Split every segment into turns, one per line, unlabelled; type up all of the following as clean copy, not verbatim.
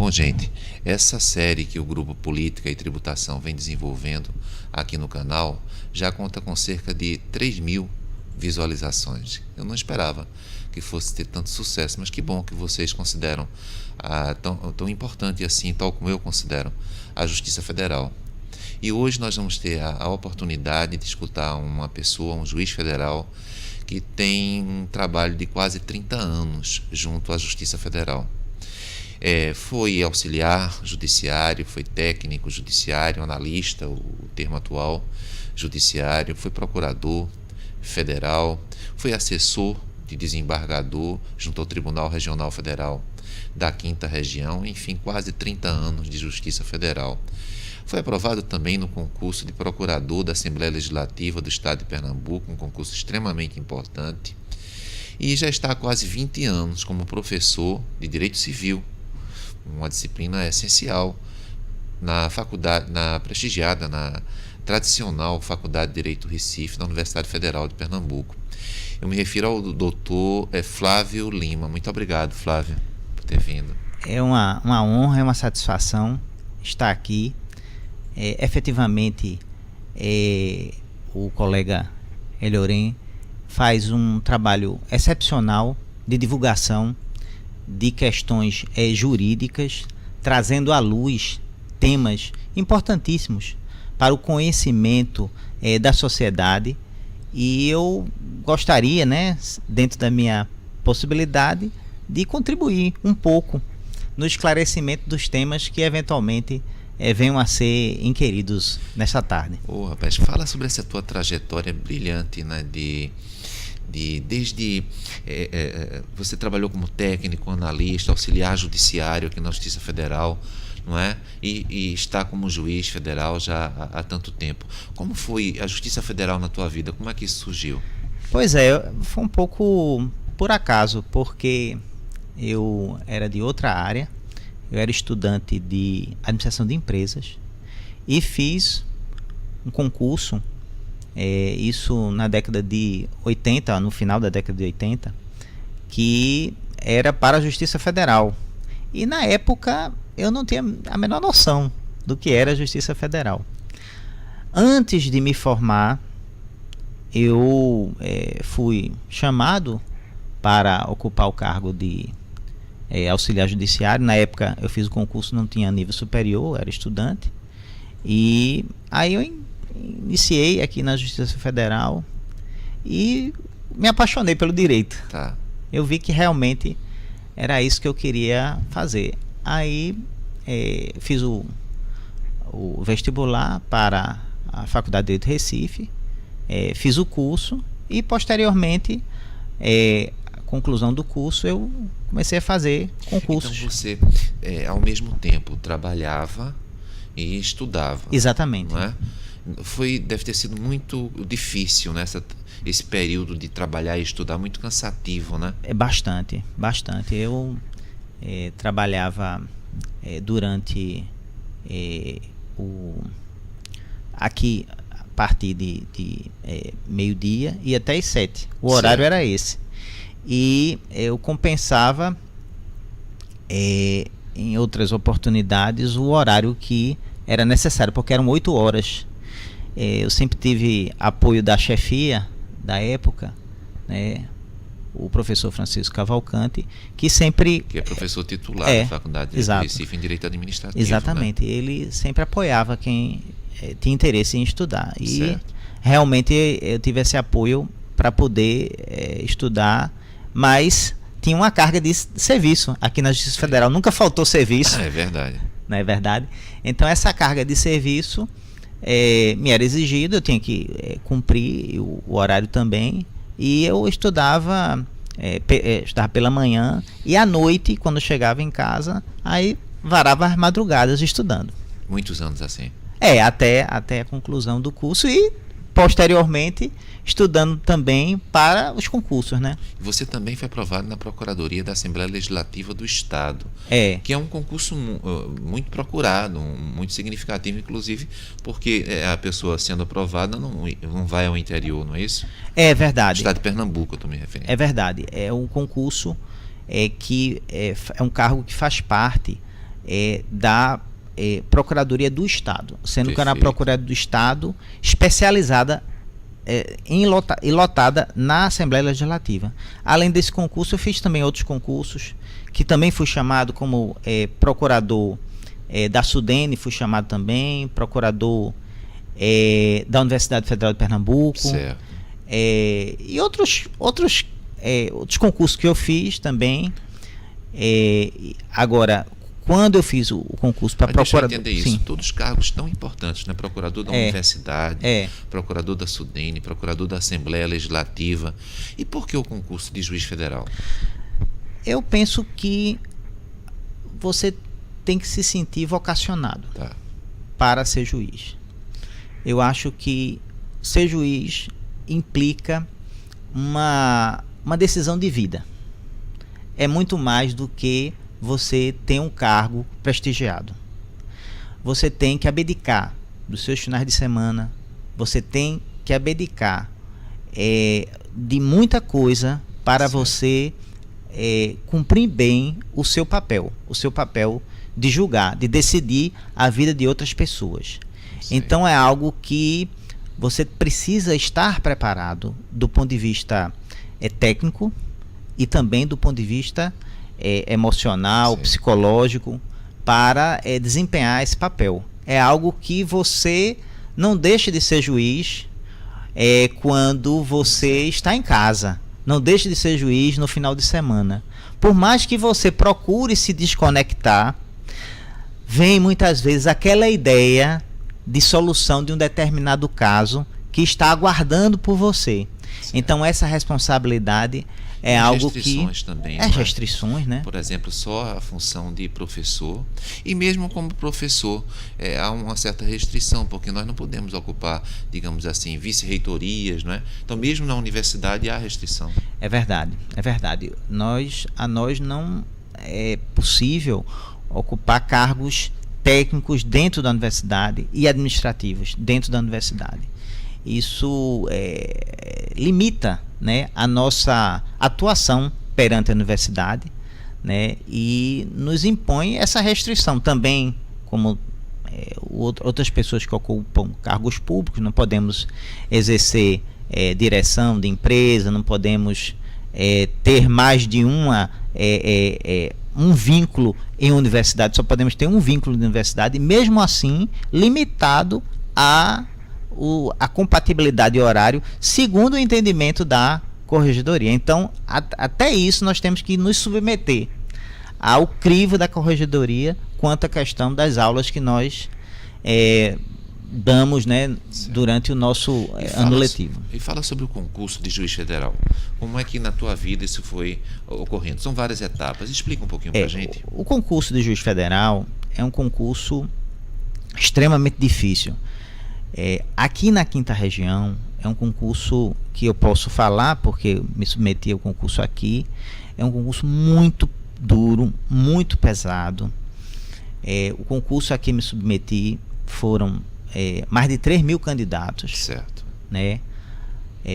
Bom, gente, essa série que o Grupo Política e Tributação vem desenvolvendo aqui no canal já conta com cerca de 3.000 visualizações. Eu não esperava que fosse ter tanto sucesso, mas que bom que vocês consideram tão importante assim, tal como eu considero, a Justiça Federal. E hoje nós vamos ter a oportunidade de escutar uma pessoa, um juiz federal, que tem um trabalho de quase 30 anos junto à Justiça Federal. Foi auxiliar judiciário, foi técnico judiciário, analista, o termo atual, judiciário, foi procurador federal, foi assessor de desembargador junto ao Tribunal Regional Federal da 5ª Região, enfim, quase 30 anos de Justiça Federal. Foi aprovado também no concurso de procurador da Assembleia Legislativa do Estado de Pernambuco, um concurso extremamente importante, e já está há quase 20 anos como professor de Direito Civil, uma disciplina essencial na prestigiada, na tradicional Faculdade de Direito Recife, da Universidade Federal de Pernambuco. Eu me refiro ao doutor Flávio Lima. Muito obrigado, Flávio, por ter vindo.
É uma honra, é uma satisfação estar aqui. Efetivamente, o colega Elioren faz um trabalho excepcional de divulgação de questões jurídicas, trazendo à luz temas importantíssimos para o conhecimento da sociedade, e eu gostaria, dentro da minha possibilidade, de contribuir um pouco no esclarecimento dos temas que eventualmente venham a ser inquiridos nesta tarde.
Rapaz, fala sobre essa tua trajetória brilhante, desde você trabalhou como técnico, analista, auxiliar judiciário aqui na Justiça Federal, não é? E está como juiz federal já há tanto tempo. Como foi a Justiça Federal na tua vida? Como é que isso surgiu?
Pois foi um pouco por acaso, porque eu era de outra área, eu era estudante de administração de empresas e fiz um concurso, isso na década de 80, no final da década de 80, que era para a Justiça Federal. E na época eu não tinha a menor noção do que era a Justiça Federal. Antes de me formar, eu fui chamado para ocupar o cargo de auxiliar judiciário. Na época eu fiz o concurso, não tinha nível superior, era estudante. E aí eu iniciei aqui na Justiça Federal e me apaixonei pelo direito.
Tá.
Eu vi que realmente era isso que eu queria fazer. Aí fiz o vestibular para a Faculdade de Direito Recife, fiz o curso e posteriormente, a conclusão do curso, eu comecei a fazer concursos.
Então você, ao mesmo tempo, trabalhava e estudava.
Exatamente.
Não é? Deve ter sido muito difícil, né? Esse período de trabalhar e estudar, muito cansativo, né?
Bastante. Eu trabalhava durante aqui a partir de meio-dia e até às 7. O horário era esse. E eu compensava em outras oportunidades o horário que era necessário, porque eram 8 horas. Eu sempre tive apoio da chefia da época, o professor Francisco Cavalcante, que é
professor titular da Faculdade de Recife em Direito Administrativo.
Exatamente, ele sempre apoiava quem tinha interesse em estudar. E realmente eu tive esse apoio para poder estudar, mas tinha uma carga de serviço aqui na Justiça Federal, nunca faltou serviço.
É verdade.
Não é verdade? Então essa carga de serviço me era exigido, eu tinha que cumprir o horário também, e eu estudava pela manhã, e à noite, quando chegava em casa, aí varava as madrugadas estudando.
Muitos anos assim?
Até a conclusão do curso, e posteriormente estudando também para os concursos, né?
Você também foi aprovado na Procuradoria da Assembleia Legislativa do Estado, que é um concurso muito procurado, muito significativo, inclusive, porque a pessoa sendo aprovada não vai ao interior, não é isso?
É verdade.
Estado de Pernambuco, eu estou me referindo.
É verdade. É um concurso que é um cargo que faz parte da Procuradoria do Estado, sendo que era a
Perfeito.
Procuradoria do Estado especializada e lotada na Assembleia Legislativa. Além desse concurso, eu fiz também outros concursos, que também fui chamado como procurador da SUDENE, fui chamado também, procurador da Universidade Federal de Pernambuco,
Certo.
e outros concursos que eu fiz também. Agora, quando eu fiz o concurso para procurador...
Deixa eu entender isso. Todos cargos tão importantes, né? Procurador da universidade, procurador da SUDENE, procurador da Assembleia Legislativa. E por que o concurso de juiz federal?
Eu penso que você tem que se sentir vocacionado para ser juiz. Eu acho que ser juiz implica uma decisão de vida. É muito mais do que você ter um cargo prestigiado. Você tem que abdicar dos seus finais de semana, você tem que abdicar de muita coisa para você cumprir bem o seu papel de julgar, de decidir a vida de outras pessoas. Sim. Então é algo que você precisa estar preparado do ponto de vista técnico e também do ponto de vista emocional, sim, psicológico, para desempenhar esse papel. É algo que você não deixa de ser juiz quando você está em casa. Não deixe de ser juiz no final de semana. Por mais que você procure se desconectar, vem muitas vezes aquela ideia de solução de um determinado caso que está aguardando por você. Certo. Então essa responsabilidade é algo que...
também,
restrições, né?
Por exemplo, só a função de professor, e mesmo como professor há uma certa restrição, porque nós não podemos ocupar, digamos assim, vice-reitorias, não é? Então mesmo na universidade há restrição.
É verdade. A nós não é possível ocupar cargos técnicos dentro da universidade e administrativos dentro da universidade. Isso limita, né, a nossa atuação perante a universidade, né, e nos impõe essa restrição também, como outras pessoas que ocupam cargos públicos. Não podemos exercer direção de empresa, não podemos ter mais de um vínculo em universidade, só podemos ter um vínculo de universidade, e mesmo assim limitado a compatibilidade de horário segundo o entendimento da corregedoria. Então, até isso nós temos que nos submeter ao crivo da corregedoria quanto à questão das aulas que nós damos, né, durante o nosso ano letivo.
E fala sobre o concurso de juiz federal. Como é que na tua vida isso foi ocorrendo? São várias etapas. Explica um pouquinho pra gente.
O concurso de juiz federal é um concurso extremamente difícil. Aqui na Quinta Região é um concurso que eu posso falar porque eu me submeti ao concurso aqui. É um concurso muito duro, muito pesado. O concurso a que me submeti foram mais de 3.000 candidatos.
Certo.
Né?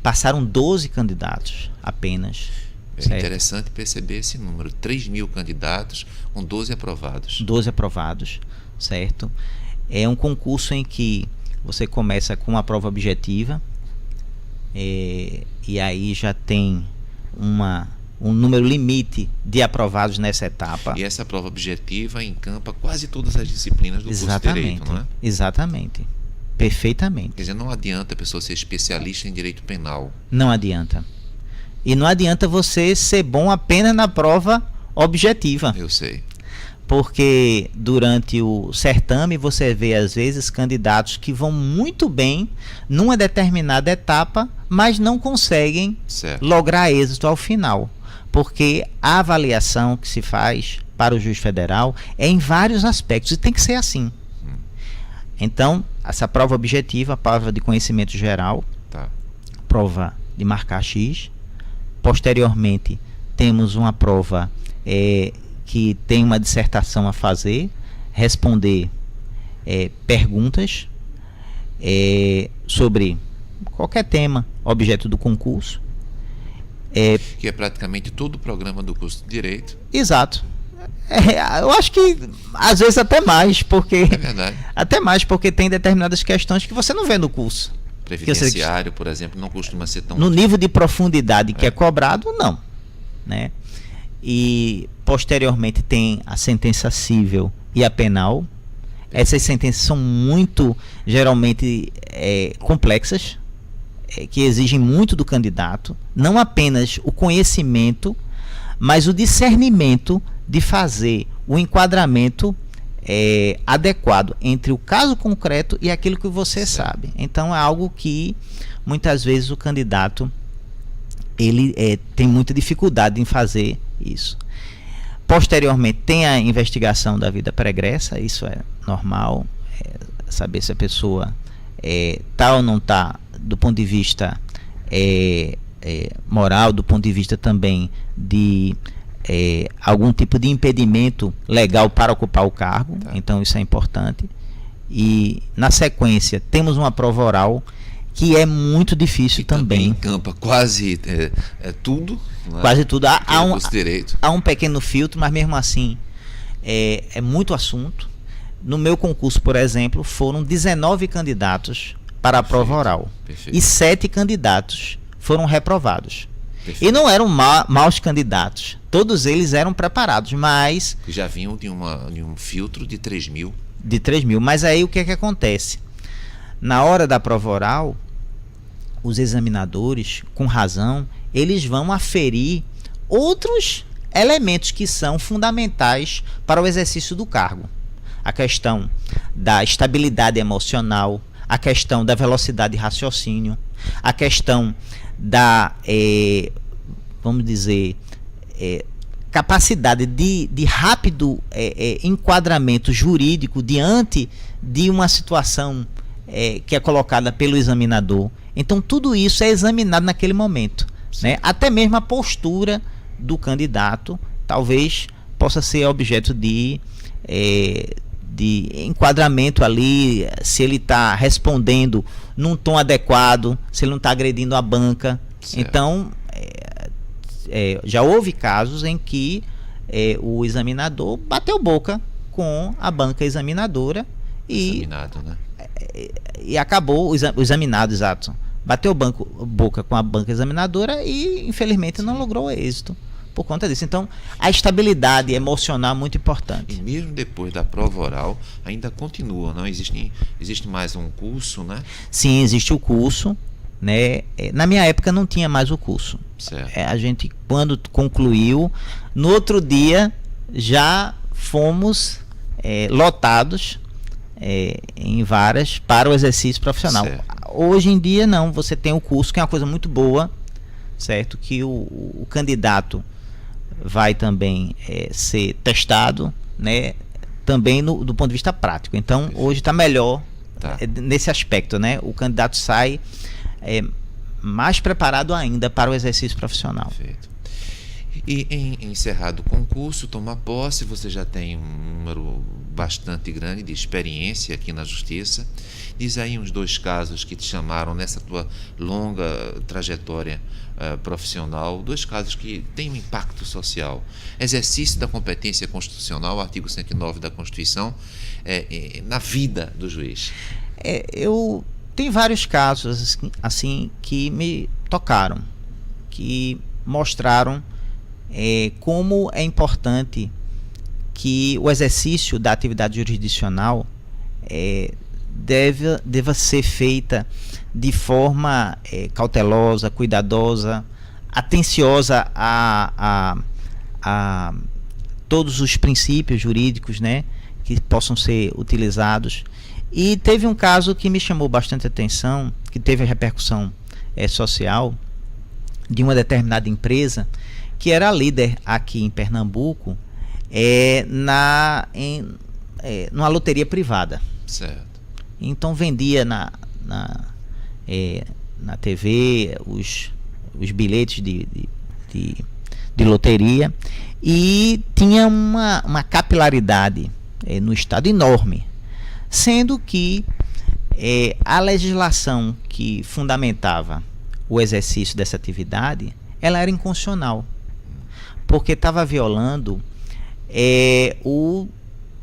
Passaram 12 candidatos apenas.
É interessante perceber esse número. 3.000 candidatos com 12 aprovados.
12 aprovados, certo? É um concurso em que você começa com uma prova objetiva, e aí já tem um número limite de aprovados nessa etapa.
E essa prova objetiva encampa quase todas as disciplinas do curso de Direito, não é?
Exatamente. Perfeitamente.
Quer dizer, não adianta a pessoa ser especialista em Direito Penal.
Não adianta. E não adianta você ser bom apenas na prova objetiva.
Eu sei.
Porque durante o certame você vê às vezes candidatos que vão muito bem numa determinada etapa, mas não conseguem lograr êxito ao final. Porque a avaliação que se faz para o juiz federal é em vários aspectos, e tem que ser assim. Então, essa prova objetiva, a prova de conhecimento geral, prova de marcar X. Posteriormente, temos uma prova que tem uma dissertação a fazer, responder perguntas sobre qualquer tema, objeto do concurso.
Que é praticamente todo o programa do curso de Direito.
Exato. Eu acho que às vezes até mais, porque
É verdade.
até mais porque tem determinadas questões que você não vê no curso.
Previdenciário, por exemplo, não costuma ser tão...
No nível de profundidade que é cobrado, não, né? E posteriormente tem a sentença civil e a penal. Essas sentenças são muito, geralmente, complexas, que exigem muito do candidato, não apenas o conhecimento, mas o discernimento de fazer o enquadramento adequado entre o caso concreto e aquilo que você sabe. Então é algo que muitas vezes o candidato ele tem muita dificuldade em fazer isso. Posteriormente tem a investigação da vida pregressa, isso é normal, saber se a pessoa está ou não está do ponto de vista moral, do ponto de vista também de algum tipo de impedimento legal para ocupar o cargo. Tá. Então isso é importante. E na sequência temos uma prova oral que é muito difícil também.
Encampa quase tudo. Né?
Quase tudo. Há um pequeno filtro, mas mesmo assim é muito assunto. No meu concurso, por exemplo, foram 19 candidatos para a prova oral. Perfeito. E 7 candidatos foram reprovados. Perfeito. E não eram maus candidatos. Todos eles eram preparados, mas...
Já vinham de um filtro de 3 mil.
De 3 mil. Mas aí o que é que acontece? Na hora da prova oral, os examinadores, com razão, eles vão aferir outros elementos que são fundamentais para o exercício do cargo. A questão da estabilidade emocional, a questão da velocidade de raciocínio, a questão da, vamos dizer, capacidade de rápido enquadramento jurídico diante de uma situação que é colocada pelo examinador. Então tudo isso é examinado naquele momento, né? Até mesmo a postura do candidato talvez possa ser objeto de enquadramento ali, se ele está respondendo num tom adequado, se ele não está agredindo a banca. Certo. Então já houve casos em que o examinador bateu boca com a banca examinadora e acabou o examinado, exato, bateu boca com a banca examinadora e infelizmente não logrou êxito por conta disso. Então a estabilidade emocional é muito importante.
E mesmo depois da prova oral ainda continua, não existe mais um curso, né?
Sim, existe o curso, né? Na minha época não tinha mais o curso. Certo. A gente, quando concluiu, no outro dia já fomos lotados em varas para o exercício profissional. Certo. Hoje em dia não, você tem o curso, que é uma coisa muito boa, certo? Que o candidato vai também ser testado, né? Também do ponto de vista prático. Então hoje está melhor nesse aspecto, né? O candidato sai mais preparado ainda para o exercício profissional.
Perfeito. E em encerrado o concurso, toma posse, você já tem um número bastante grande de experiência aqui na Justiça. Diz aí uns 2 casos que te chamaram nessa tua longa trajetória profissional, 2 casos que têm um impacto social. Exercício da competência constitucional, artigo 109 da Constituição, na vida do juiz.
Eu tenho vários casos assim que me tocaram, que mostraram como é importante que o exercício da atividade jurisdicional deva ser feita de forma cautelosa, cuidadosa, atenciosa a todos os princípios jurídicos, né, que possam ser utilizados. E teve um caso que me chamou bastante atenção, que teve a repercussão social, de uma determinada empresa que era líder aqui em Pernambuco numa loteria privada.
Certo.
Então vendia na TV os bilhetes de loteria e tinha uma capilaridade no estado enorme, sendo que a legislação que fundamentava o exercício dessa atividade, ela era inconstitucional, porque estava violando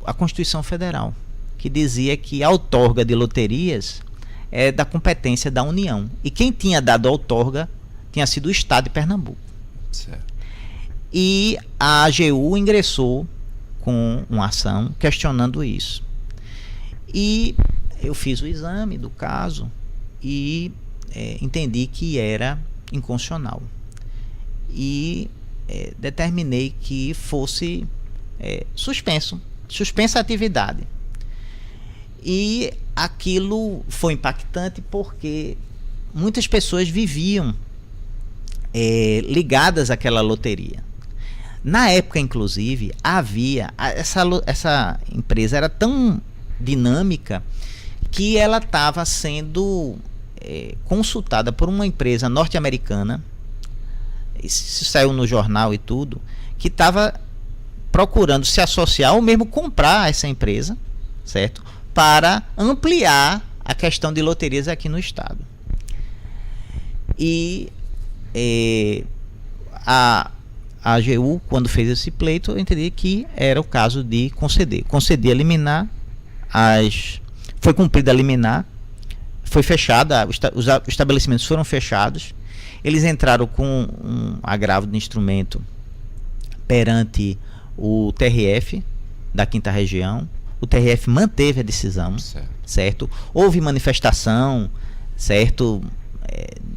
a Constituição Federal, que dizia que a outorga de loterias é da competência da União. E quem tinha dado a outorga tinha sido o Estado de Pernambuco.
Certo.
E a AGU ingressou com uma ação questionando isso. E eu fiz o exame do caso e entendi que era inconstitucional. E determinei que fosse suspensa a atividade. E aquilo foi impactante porque muitas pessoas viviam ligadas àquela loteria. Na época, inclusive, essa empresa era tão dinâmica que ela estava sendo consultada por uma empresa norte-americana, isso saiu no jornal e tudo, que estava procurando se associar ou mesmo comprar essa empresa, certo? Para ampliar a questão de loterias aqui no estado. E a AGU, quando fez esse pleito, eu entendi que era o caso de conceder a liminar, foi cumprida a liminar, foi fechada, os estabelecimentos foram fechados, eles entraram com um agravo de instrumento perante o TRF da 5ª Região. O TRF manteve a decisão, certo? Houve manifestação, certo,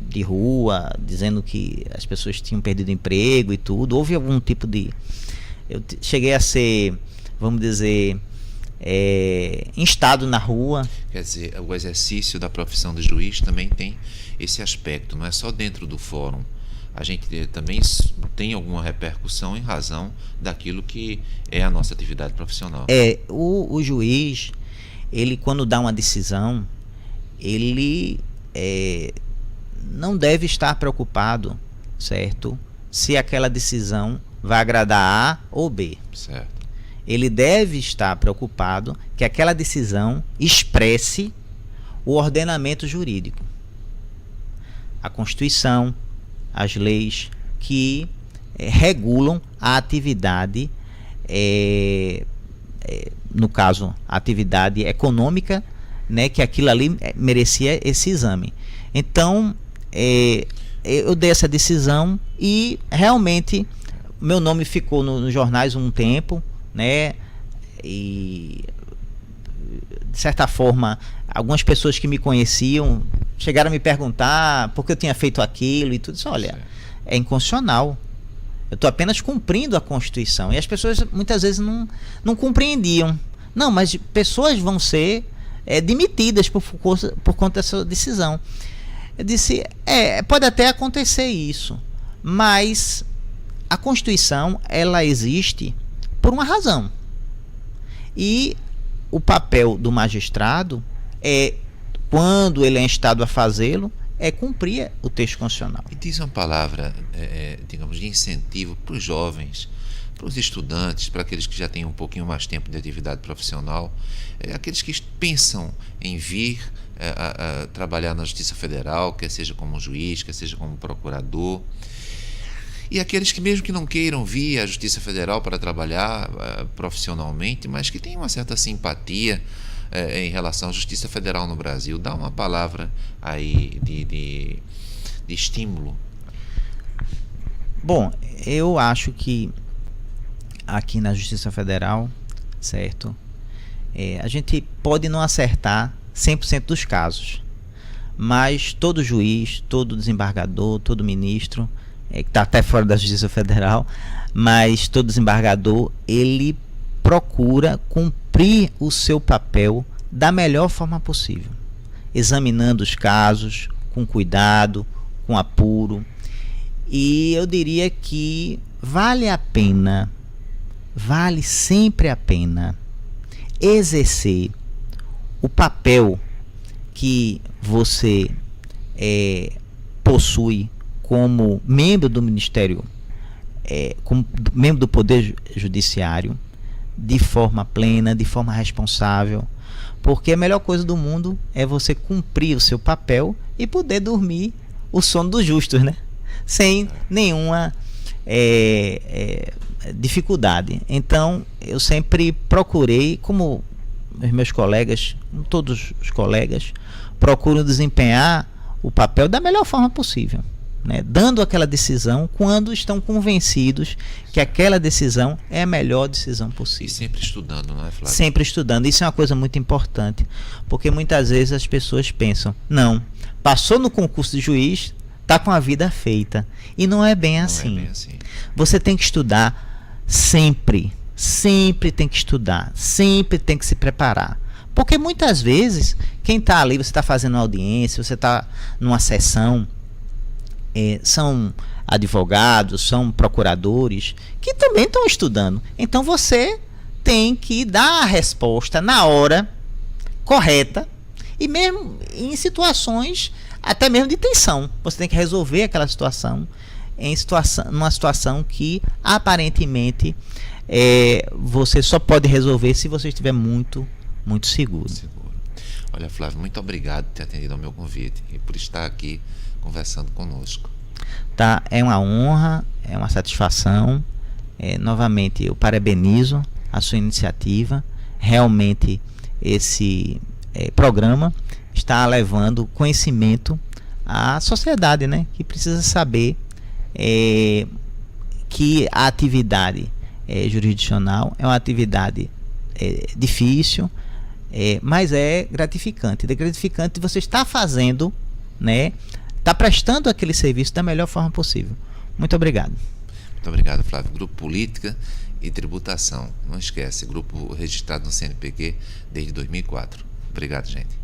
de rua, dizendo que as pessoas tinham perdido emprego e tudo. Houve algum tipo de... Eu cheguei a ser, vamos dizer, instado na rua.
Quer dizer, o exercício da profissão de juiz também tem esse aspecto, não é só dentro do fórum. A gente também tem alguma repercussão em razão daquilo que é a nossa atividade profissional.
O juiz, ele quando dá uma decisão, ele não deve estar preocupado, certo, se aquela decisão vai agradar A ou B.
Certo.
Ele deve estar preocupado que aquela decisão expresse o ordenamento jurídico, a Constituição, as leis que regulam a atividade, no caso, a atividade econômica, né, que aquilo ali merecia esse exame. Então, eu dei essa decisão e realmente meu nome ficou nos jornais um tempo, né, e de certa forma algumas pessoas que me conheciam chegaram a me perguntar por que eu tinha feito aquilo e tudo isso. Olha, é inconstitucional, eu estou apenas cumprindo a Constituição. E as pessoas muitas vezes não compreendiam. Não, mas pessoas vão ser demitidas por conta dessa decisão. Eu disse, pode até acontecer isso, mas a Constituição, ela existe por uma razão. E o papel do magistrado quando ele é instado a fazê-lo, cumprir o texto constitucional.
E diz uma palavra, digamos, de incentivo para os jovens, para os estudantes, para aqueles que já têm um pouquinho mais tempo de atividade profissional, aqueles que pensam em vir a trabalhar na Justiça Federal, quer seja como juiz, quer seja como procurador, e aqueles que mesmo que não queiram vir à Justiça Federal para trabalhar profissionalmente, mas que têm uma certa simpatia em relação à Justiça Federal no Brasil. Dá uma palavra aí de estímulo.
Bom, eu acho que aqui na Justiça Federal, certo, a gente pode não acertar 100% dos casos, mas todo juiz, todo desembargador, todo ministro, que está até fora da Justiça Federal, mas todo desembargador, ele procura cumprir o seu papel da melhor forma possível, examinando os casos com cuidado, com apuro. E eu diria que vale sempre a pena exercer o papel que você possui como membro do Ministério, como membro do Poder Judiciário, de forma plena, de forma responsável, porque a melhor coisa do mundo é você cumprir o seu papel e poder dormir o sono dos justos, né? Sem nenhuma dificuldade. Então, eu sempre procurei, como os meus colegas, todos os colegas, procuram desempenhar o papel da melhor forma possível, né? Dando aquela decisão quando estão convencidos que aquela decisão é a melhor decisão possível.
E sempre estudando, não é, Flávio?
Sempre estudando. Isso é uma coisa muito importante, porque muitas vezes as pessoas pensam, não, passou no concurso de juiz, está com a vida feita. E não é bem assim.
Não é bem assim.
Você tem que estudar sempre. Sempre tem que estudar. Sempre tem que se preparar. Porque muitas vezes, quem está ali, você está fazendo uma audiência, você está numa sessão, são advogados, são procuradores, que também estão estudando. Então você tem que dar a resposta na hora correta, e mesmo em situações até mesmo de tensão. Você tem que resolver aquela situação numa situação que aparentemente você só pode resolver se você estiver muito seguro.
Olha, Flávio, muito obrigado por ter atendido ao meu convite e por estar aqui conversando conosco.
Tá, é uma honra, é uma satisfação. Novamente, eu parabenizo a sua iniciativa. Realmente, esse programa está levando conhecimento à sociedade, né? Que precisa saber que a atividade jurisdicional é uma atividade difícil, mas é gratificante. É gratificante você estar fazendo, né? Está prestando aquele serviço da melhor forma possível. Muito obrigado.
Muito obrigado, Flávio. Grupo Política e Tributação. Não esquece, grupo registrado no CNPq desde 2004. Obrigado, gente.